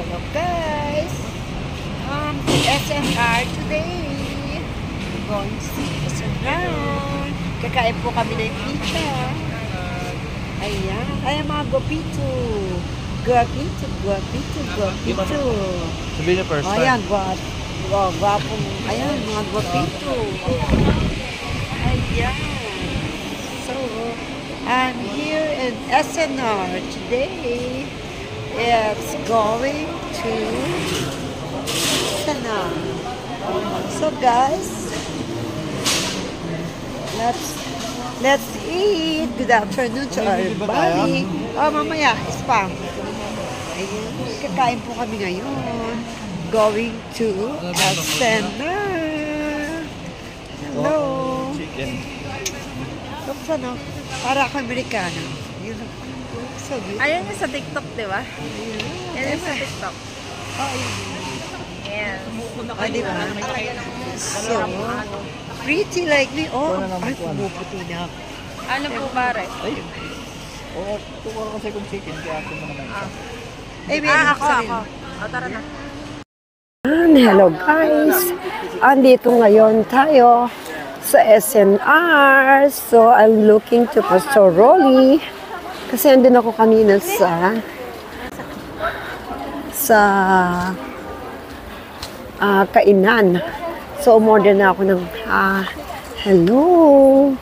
Hello guys! SNR today. We're going to see SNR. Kakain po kami ng pizza. Ayan. Ayan mga guapito. Guapito, guapito, guapito. Sabihin niyo first time. Ayan, guapong. Ayan, mga guapito. Ayan. So, I'm here in SNR today. It's going to SNR. So guys, let's eat. Good afternoon to everybody. Oh, mamaya, spam. Ayun, kakain po kami ngayon. Going to SNR. Hello. Tapos ano, para ako Amerikano. Yun. So beautiful. Ayan yung sa TikTok, di ba? Yan yung sa TikTok. Oh, yun. Ayan. Ah, di ba? So, pretty like me. Oh, ay, pumuputi na ako. Ano po, pare? Ay, oo, tuwa ko sa kong chicken, kaya ako mo naman. Eh, meron Ako. O, tara na. Hello guys! Andito ngayon tayo sa SNR. So, I'm looking to Pastor Rolly. Kasi andun ako kanina sa kainan. So, umorder na ako ng hello!